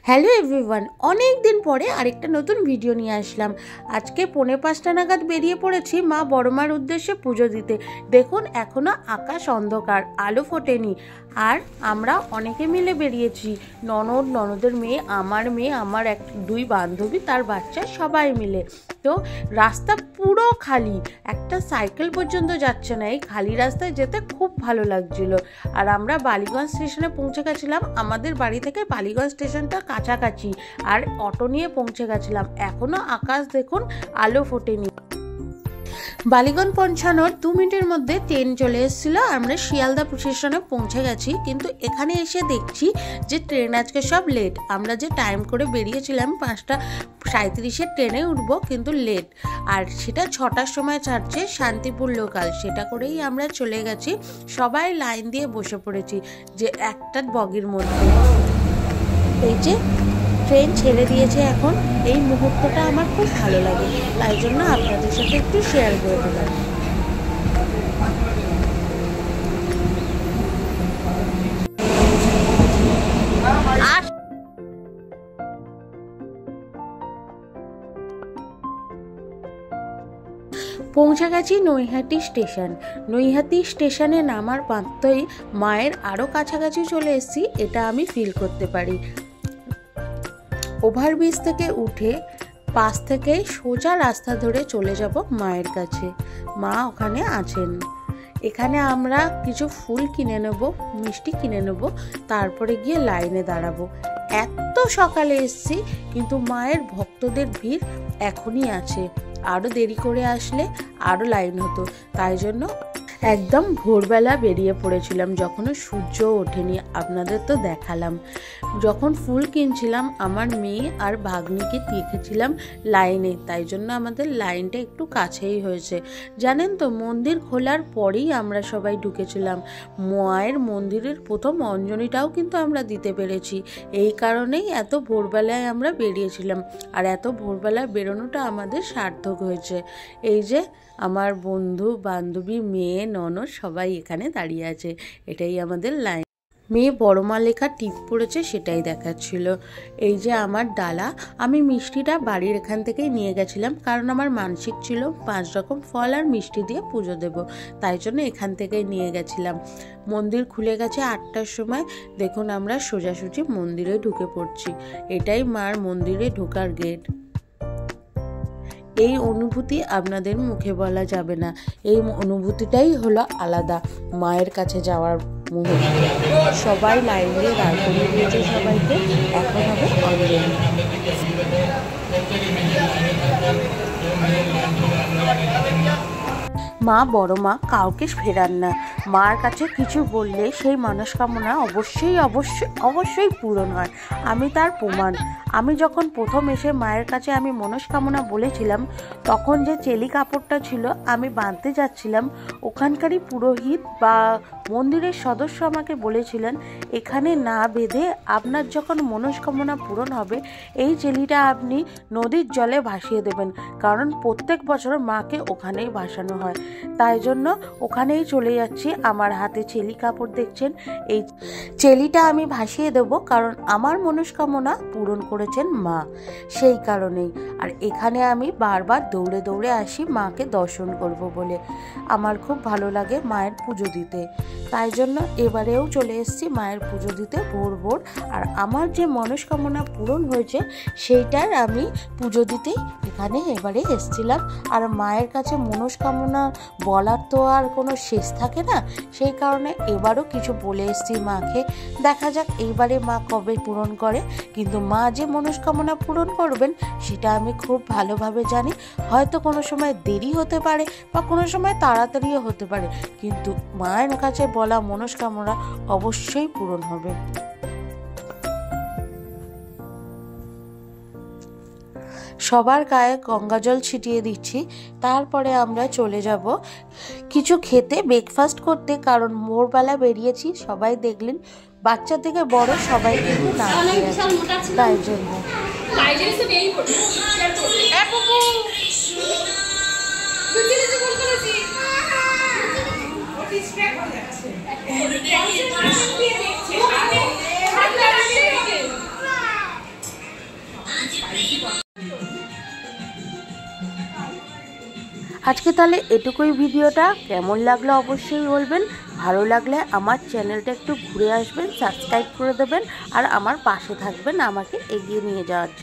Hello everyone, অনেক দিন পরে আরেকটা নতুন ভিডিও নিয়ে আসলাম। আজকে 4:45 নাগাদ বেরিয়ে পড়েছি মা বড়মার উদ্দেশ্যে পুজো দিতে। দেখুন এখনো আকাশ অন্ধকার, আলো ফোটেনি। আর আমরা অনেকে মিলে বেরিয়েছি, ননদের মেয়ে, আমার দুই বান্ধবী, তার বাচ্চা, সবাই মিলে। তো রাস্তা পুরো খালি, একটা সাইকেল পর্যন্ত যাচ্ছে না। এই খালি রাস্তায় যেতে খুব ভালো লাগছিল। আর আমরা বালিগঞ্জ স্টেশনে পৌঁছে গেছিলাম। আমাদের বাড়ি থেকে বালিগঞ্জ স্টেশনটা কাছাকাছি, আর অটো নিয়ে পৌঁছে গেছিলাম। এখনো আকাশ দেখুন, আলো ফোটেনি। বালিগঞ্জ পৌঁছানোর 2 মিনিটের মধ্যে ট্রেন চলে এসেছিলো। আমরা শিয়ালদা স্টেশনে পৌঁছে গেছি, কিন্তু এখানে এসে দেখছি যে ট্রেন আজকে সব লেট। আমরা যে টাইম করে বেরিয়েছিলাম 5:37 ট্রেনে উঠবো, কিন্তু লেট। আর সেটা 6টার সময় ছাড়ছে, শান্তিপুর লোকাল। সেটা করেই আমরা চলে গেছি। সবাই লাইন দিয়ে বসে পড়েছি যে একটা বগির মধ্যে। এই যে ট্রেন ছেড়ে দিয়েছে এখন। এই মুহূর্তটা আমার খুব ভালো লাগে, তাই জন্য আপনাদের সাথে একটু শেয়ার করে দিলাম। পৌঁছে গেছি নৈহাটি স্টেশন। নৈহাটি স্টেশনে নামার মাত্রই মায়ের আরও কাছাকাছি চলে এসেছি, এটা আমি ফিল করতে পারি। ওভারব্রিজ থেকে উঠে পাশ থেকে সোজা রাস্তা ধরে চলে যাব মায়ের কাছে। মা ওখানে আছেন। এখানে আমরা কিছু ফুল কিনে নেব, মিষ্টি কিনে নেব, তারপরে গিয়ে লাইনে দাঁড়াবো। এত সকালে এসেছি, কিন্তু মায়ের ভক্তদের ভিড় এখনই আছে। আরও দেরি করে আসলে আরও লাইন হতো, তাই জন্য একদম ভোরবেলা বেরিয়ে পড়েছিলাম, যখনও সূর্য ওঠেনি। আপনাদের তো দেখালাম। যখন ফুল কিনছিলাম, আমার মেয়ে আর ভাগ্নিকে দেখেছিলাম লাইনে, তাই জন্য আমাদের লাইনটা একটু কাছেই হয়েছে। জানেন তো, মন্দির খোলার পরেই আমরা সবাই ঢুকেছিলাম। মায়ের মন্দিরের প্রথম অঞ্জলিটাও কিন্তু আমরা দিতে পেরেছি। এই কারণেই এত ভোরবেলায় আমরা বেরিয়েছিলাম, আর এত ভোরবেলায় বেরোনোটা আমাদের সার্থক হয়েছে। এই যে আমার বন্ধু বান্ধবী, মেয়ে, ননদ সবাই এখানে দাঁড়িয়ে আছে। এটাই আমাদের লাইন। মেয়ে বড়মা লেখা টিপ পড়েছে, সেটাই দেখাচ্ছিল। এই যে আমার ডালা, আমি মিষ্টিটা বাড়ির এখান থেকেই নিয়ে গেছিলাম, কারণ আমার মানসিক ছিল 5 রকম ফল আর মিষ্টি দিয়ে পুজো দেব, তাই জন্য এখান থেকেই নিয়ে গেছিলাম। মন্দির খুলে গেছে 8টার সময়। দেখুন আমরা সোজাসুজি মন্দিরে ঢুকে পড়ছি। এটাই মার মন্দিরে ঢোকার গেট। এই অনুভূতি আপনাদের মুখে বলা যাবে না। এই অনুভূতিটাই হলো আলাদা, মায়ের কাছে যাওয়ার মুহূর্ত। সবাই লাইন দিয়ে দাঁড় করিয়ে দিয়েছে সবাইকে। এখন হবে অঞ্জলি। মা বড়মা কাউকে ফেরান না। মার কাছে কিছু বললে সেই মনস্কামনা অবশ্যই পূরণ হয়। আমি তার প্রমাণ। আমি যখন প্রথম এসে মায়ের কাছে আমি মনস্কামনা বলেছিলাম, তখন যে চেলি কাপড়টা ছিল আমি বাঁধতে যাচ্ছিলাম, ওখানকারই পুরোহিত বা মন্দিরের সদস্য আমাকে বলেছিলেন, এখানে না বেঁধে আপনার যখন মনস্কামনা পূরণ হবে, এই চেলিটা আপনি নদীর জলে ভাসিয়ে দেবেন, কারণ প্রত্যেক বছর মাকে ওখানেই ভাসানো হয়। তাই জন্য ওখানেই চলে যাচ্ছি। আমার হাতে চেলি কাপড় দেখছেন, এই চেলিটা আমি ভাসিয়ে দেব, কারণ আমার মনস্কামনা পূরণ করেছেন মা, সেই কারণেই। আর এখানে আমি বারবার দৌড়ে দৌড়ে আসি মাকে দর্শন করব বলে। আমার খুব ভালো লাগে মায়ের পুজো দিতে, তাই জন্য এবারেও চলে এসেছি মায়ের পুজো দিতে ভোর। আর আমার যে মনস্কামনা পূরণ হয়েছে, সেইটার আমি পুজো দিতেই এখানে এবারে এসেছিলাম। আর মায়ের কাছে মনস্কামনা বলার তো আর কোনো শেষ থাকে না, সেই কারণে এবারও কিছু বলে এসেছি মাকে। দেখা যাক এইবারে মা কবে পূরণ করে। কিন্তু মা যে মনস্কামনা পূরণ করবেন সেটা আমি খুব ভালোভাবে জানি। হয়তো কোনো সময় দেরি হতে পারে বা কোনো সময় তাড়াতাড়িও হতে পারে, কিন্তু মায়ের কাছে বলা মনস্কামনা অবশ্যই পূরণ হবে। সবার গায়ে গঙ্গাজল ছিটিয়ে দিচ্ছি। তারপরে আমরা চলে যাব কিছু খেতে, ব্রেকফাস্ট করতে, কারণ ভোরবেলা বেরিয়েছি। সবাই দেখলেন, বাচ্চা থেকে বড় সবাই কিন্তু না খেয়ে আছে, তাই জন্য। আজকে তাহলে এটুকুই ভিডিওটা। কেমন লাগলো অবশ্যই বলবেন। ভালো লাগলে আমার চ্যানেলটা একটু ঘুরে আসবেন, সাবস্ক্রাইব করে দেবেন আর আমার পাশে থাকবেন আমাকে এগিয়ে নিয়ে যাওয়ার জন্য।